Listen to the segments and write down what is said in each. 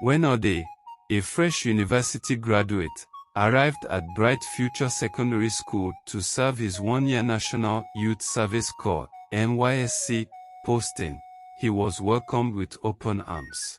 When Ode, a fresh university graduate, arrived at Bright Future Secondary School to serve his one-year National Youth Service Corps (NYSC) posting, he was welcomed with open arms.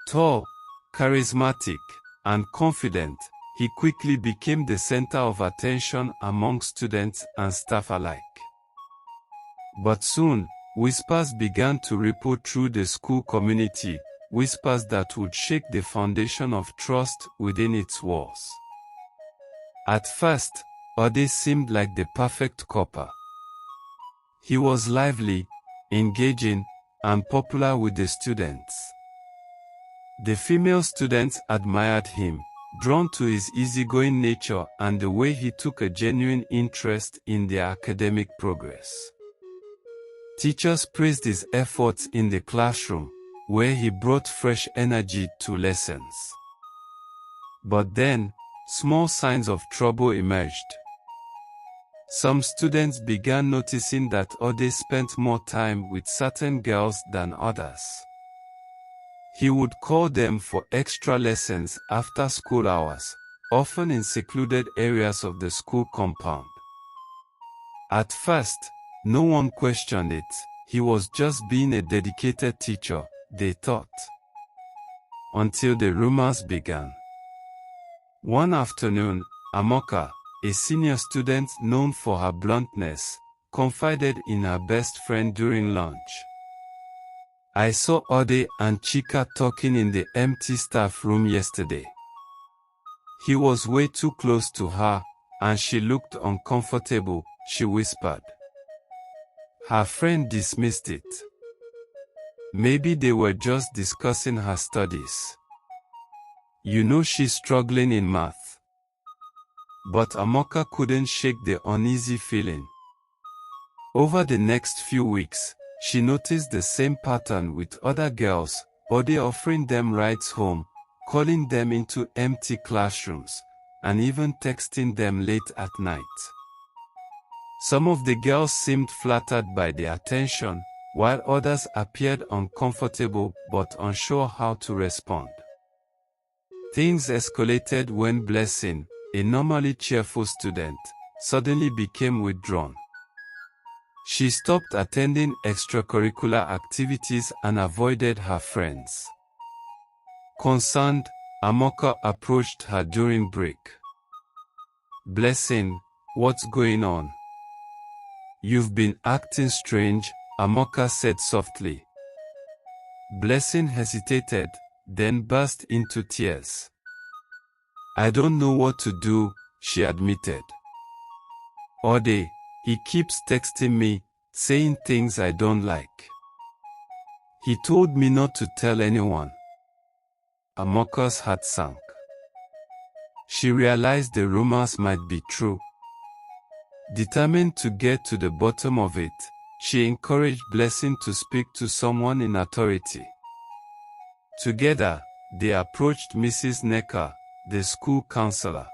Tall, charismatic, and confident, he quickly became the center of attention among students and staff alike. But soon, whispers began to ripple through the school community, whispers that would shake the foundation of trust within its walls. At first, Ode seemed like the perfect Corper. He was lively, engaging, and popular with the students. The female students admired him, drawn to his easygoing nature and the way he took a genuine interest in their academic progress. Teachers praised his efforts in the classroom, where he brought fresh energy to lessons. But then, small signs of trouble emerged. Some students began noticing that Ode spent more time with certain girls than others. He would call them for extra lessons after school hours, often in secluded areas of the school compound. At first, no one questioned it. He was just being a dedicated teacher, they thought. Until the rumors began. One afternoon, Amoka, a senior student known for her bluntness, confided in her best friend during lunch. "I saw Ode and Chika talking in the empty staff room yesterday. He was way too close to her, and she looked uncomfortable," she whispered. Her friend dismissed it. Maybe they were just discussing her studies. You know she's struggling in math. But Amoka couldn't shake the uneasy feeling. Over the next few weeks, she noticed the same pattern with other girls, Ode offering them rides home, calling them into empty classrooms, and even texting them late at night. Some of the girls seemed flattered by the attention, while others appeared uncomfortable but unsure how to respond. Things escalated when Blessing, a normally cheerful student, suddenly became withdrawn. She stopped attending extracurricular activities and avoided her friends. Concerned, Amoka approached her during break. "Blessing, what's going on? You've been acting strange," Amoka said softly. Blessing hesitated, then burst into tears. "I don't know what to do," she admitted. "Ode, he keeps texting me, saying things I don't like. He told me not to tell anyone." Amoka's heart sank. She realized the rumors might be true. Determined to get to the bottom of it, she encouraged Blessing to speak to someone in authority. Together, they approached Mrs. Necker, the school counselor.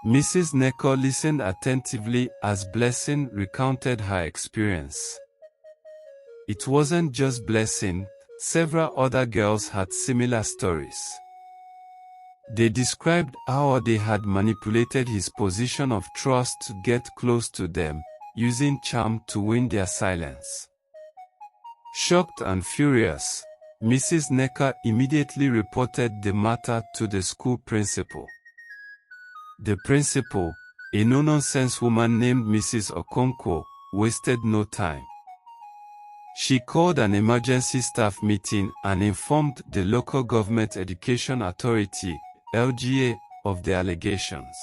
Mrs. Necker listened attentively as Blessing recounted her experience. It wasn't just Blessing, several other girls had similar stories. They described how they had manipulated his position of trust to get close to them, using charm to win their silence. Shocked and furious, Mrs. Necker immediately reported the matter to the school principal. The principal, a no-nonsense woman named Mrs. Okonkwo, wasted no time. She called an emergency staff meeting and informed the local government education authority, LGA, of the allegations.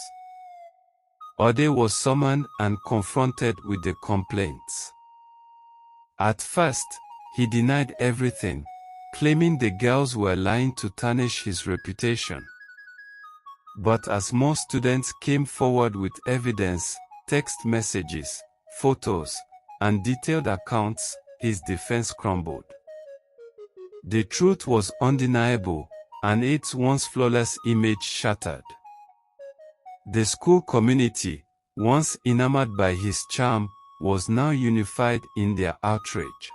Ode was summoned and confronted with the complaints. At first, he denied everything, claiming the girls were lying to tarnish his reputation. But as more students came forward with evidence, text messages, photos, and detailed accounts, his defense crumbled. The truth was undeniable, and its once flawless image shattered. The school community, once enamored by his charm, was now unified in their outrage.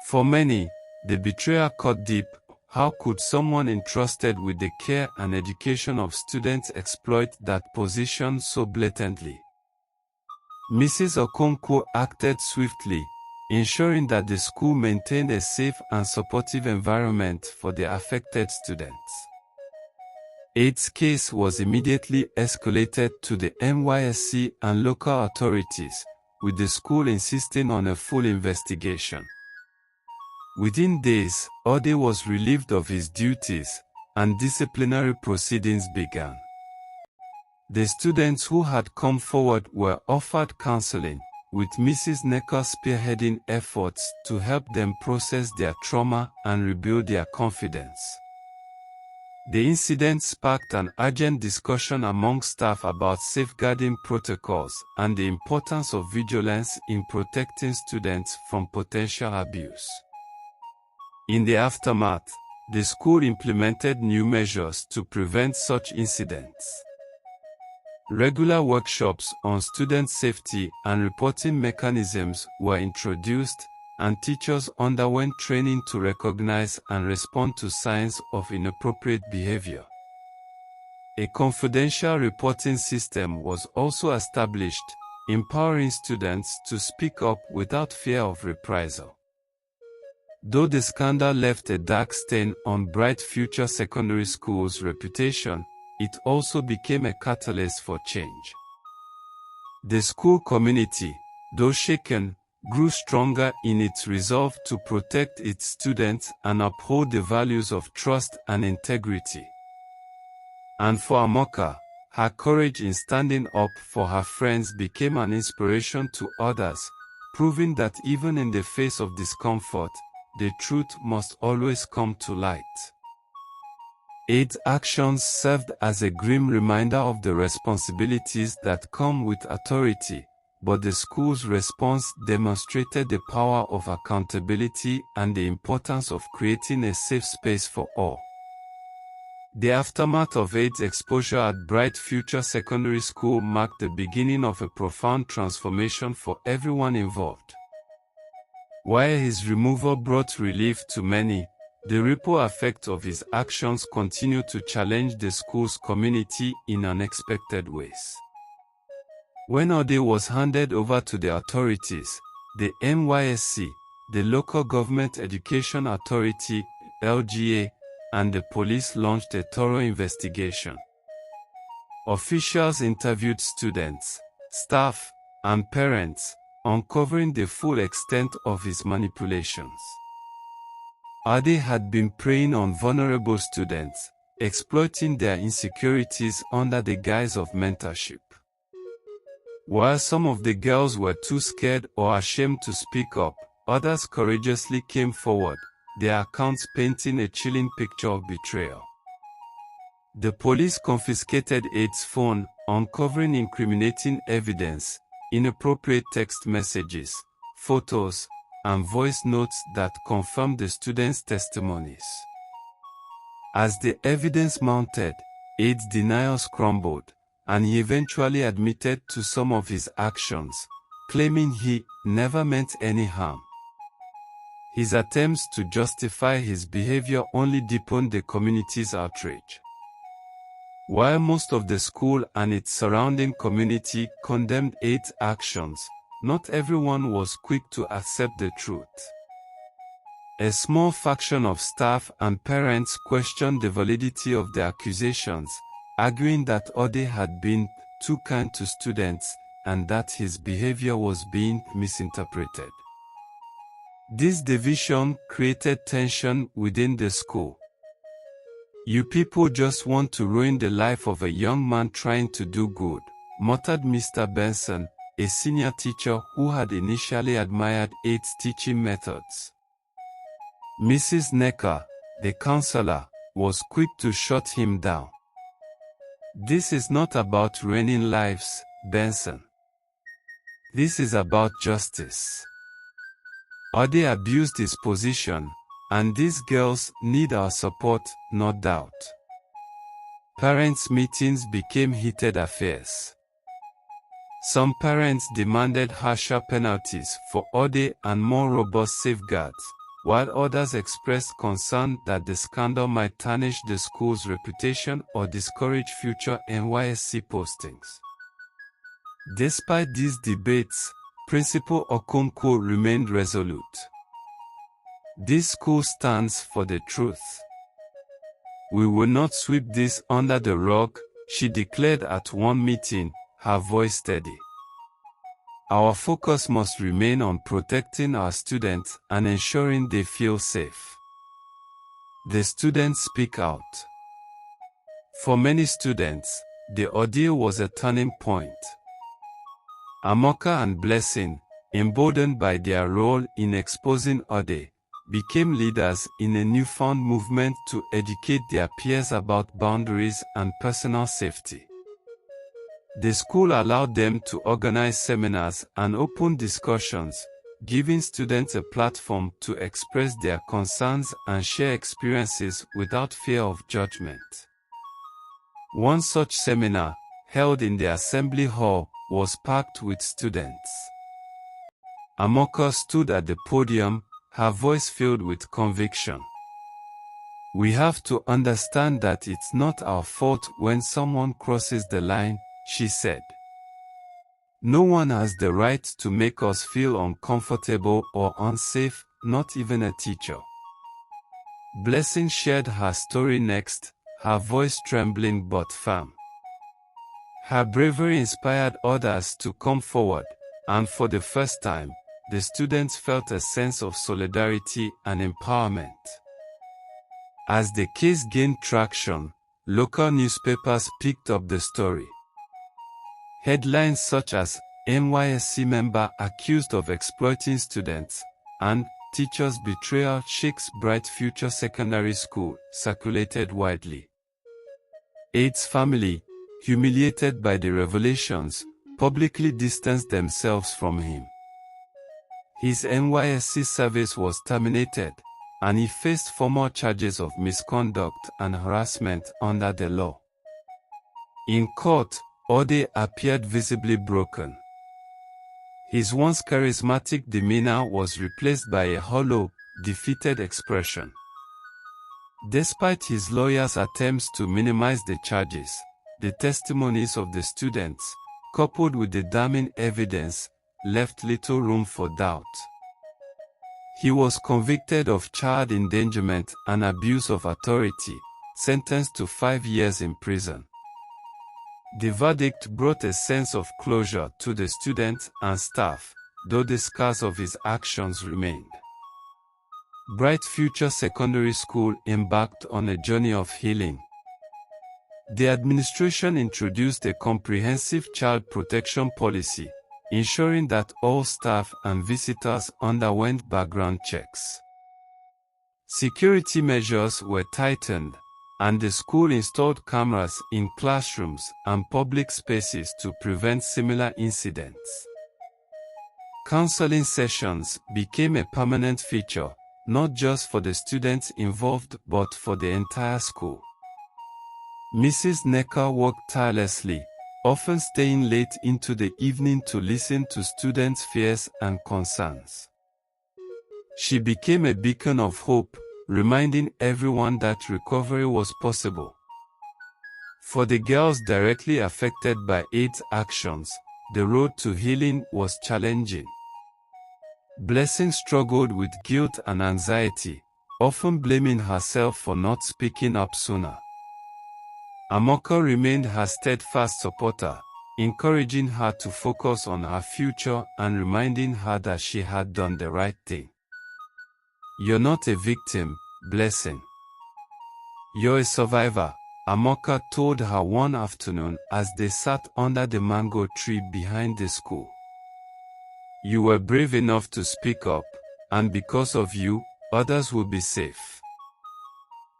For many, the betrayal cut deep, How could someone entrusted with the care and education of students exploit that position so blatantly? Mrs. Okonkwo acted swiftly, ensuring that the school maintained a safe and supportive environment for the affected students. Aid's case was immediately escalated to the NYSC and local authorities, with the school insisting on a full investigation. Within days, Ode was relieved of his duties, and disciplinary proceedings began. The students who had come forward were offered counseling, with Mrs. Necker spearheading efforts to help them process their trauma and rebuild their confidence. The incident sparked an urgent discussion among staff about safeguarding protocols and the importance of vigilance in protecting students from potential abuse. In the aftermath, the school implemented new measures to prevent such incidents. Regular workshops on student safety and reporting mechanisms were introduced, and teachers underwent training to recognize and respond to signs of inappropriate behavior. A confidential reporting system was also established, empowering students to speak up without fear of reprisal. Though the scandal left a dark stain on Bright Future Secondary School's reputation, it also became a catalyst for change. The school community, though shaken, grew stronger in its resolve to protect its students and uphold the values of trust and integrity. And for Amoka, her courage in standing up for her friends became an inspiration to others, proving that even in the face of discomfort, the truth must always come to light. Aid's actions served as a grim reminder of the responsibilities that come with authority, but the school's response demonstrated the power of accountability and the importance of creating a safe space for all. The aftermath of Aid's exposure at Bright Future Secondary School marked the beginning of a profound transformation for everyone involved. While his removal brought relief to many, the ripple effect of his actions continued to challenge the school's community in unexpected ways. When Ode was handed over to the authorities, the NYSC, the Local Government Education Authority, LGA, and the police launched a thorough investigation. Officials interviewed students, staff, and parents, uncovering the full extent of his manipulations. Ade had been preying on vulnerable students, exploiting their insecurities under the guise of mentorship. While some of the girls were too scared or ashamed to speak up, others courageously came forward, their accounts painting a chilling picture of betrayal. The police confiscated Aid's phone, uncovering incriminating evidence, inappropriate text messages, photos, and voice notes that confirmed the students' testimonies. As the evidence mounted, Aid's denials crumbled, and he eventually admitted to some of his actions, claiming he never meant any harm. His attempts to justify his behavior only deepened the community's outrage. While most of the school and its surrounding community condemned Aid's actions, not everyone was quick to accept the truth. A small faction of staff and parents questioned the validity of the accusations, arguing that Ode had been too kind to students and that his behavior was being misinterpreted. This division created tension within the school. "You people just want to ruin the life of a young man trying to do good," muttered Mr. Benson, a senior teacher who had initially admired Aid's teaching methods. Mrs. Necker, the counselor, was quick to shut him down. "This is not about ruining lives, Benson. This is about justice. Ode abused his position, and these girls need our support, no doubt." Parents' meetings became heated affairs. Some parents demanded harsher penalties for Ode and more robust safeguards, while others expressed concern that the scandal might tarnish the school's reputation or discourage future NYSC postings. Despite these debates, Principal Okonkwo remained resolute. This school stands for the truth. We will not sweep this under the rug, she declared at one meeting, her voice steady. Our focus must remain on protecting our students and ensuring they feel safe. The students speak out. For many students, the ordeal was a turning point. Amoka and Blessing, emboldened by their role in exposing Ode, became leaders in a newfound movement to educate their peers about boundaries and personal safety. The school allowed them to organize seminars and open discussions, giving students a platform to express their concerns and share experiences without fear of judgment. One such seminar, held in the assembly hall, was packed with students. Amoka stood at the podium, her voice filled with conviction. We have to understand that it's not our fault when someone crosses the line, she said. No one has the right to make us feel uncomfortable or unsafe, not even a teacher. Blessing shared her story next, her voice trembling but firm. Her bravery inspired others to come forward, and for the first time, the students felt a sense of solidarity and empowerment. As the case gained traction, local newspapers picked up the story. Headlines such as NYSC member accused of exploiting students and teacher's betrayal shakes bright future secondary school circulated widely. Aid's family, humiliated by the revelations, publicly distanced themselves from him. His NYSC service was terminated, and he faced formal charges of misconduct and harassment under the law. In court, Ode appeared visibly broken. His once charismatic demeanor was replaced by a hollow, defeated expression. Despite his lawyers' attempts to minimize the charges, the testimonies of the students, coupled with the damning evidence, left little room for doubt. He was convicted of child endangerment and abuse of authority, sentenced to 5 years in prison. The verdict brought a sense of closure to the students and staff, though the scars of his actions remained. Bright Future Secondary School embarked on a journey of healing. The administration introduced a comprehensive child protection policy, ensuring that all staff and visitors underwent background checks. Security measures were tightened, and the school installed cameras in classrooms and public spaces to prevent similar incidents. Counseling sessions became a permanent feature, not just for the students involved but for the entire school. Mrs. Necker worked tirelessly, often staying late into the evening to listen to students' fears and concerns. She became a beacon of hope, reminding everyone that recovery was possible. For the girls directly affected by Aid's actions, the road to healing was challenging. Blessing struggled with guilt and anxiety, often blaming herself for not speaking up sooner. Amoka remained her steadfast supporter, encouraging her to focus on her future and reminding her that she had done the right thing. You're not a victim, Blessing. You're a survivor, Amoka told her one afternoon as they sat under the mango tree behind the school. You were brave enough to speak up, and because of you, others will be safe.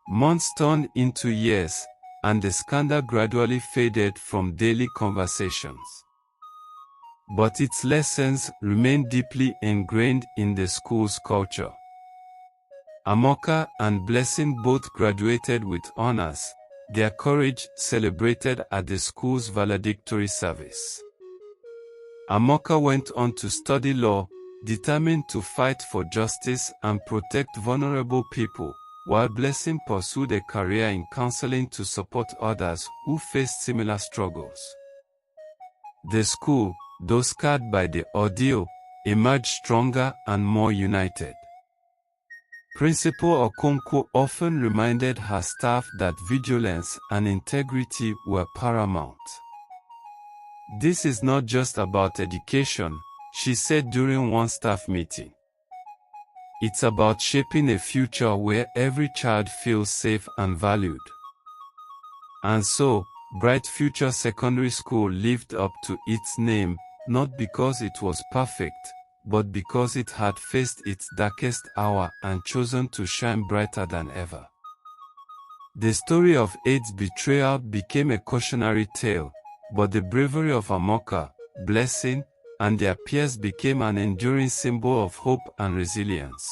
Months turned into years, and the scandal gradually faded from daily conversations. But its lessons remained deeply ingrained in the school's culture. Amoka and Blessing both graduated with honors, their courage celebrated at the school's valedictory service. Amoka went on to study law, determined to fight for justice and protect vulnerable people, while Blessing pursued a career in counseling to support others who faced similar struggles. The school, though scarred by the ordeal, emerged stronger and more united. Principal Okonkwo often reminded her staff that vigilance and integrity were paramount. "This is not just about education," she said during one staff meeting. "It's about shaping a future where every child feels safe and valued." And so, Bright Future Secondary School lived up to its name, not because it was perfect, but because it had faced its darkest hour and chosen to shine brighter than ever. The story of Aid's betrayal became a cautionary tale, but the bravery of Amoka, Blessing, and their peers became an enduring symbol of hope and resilience.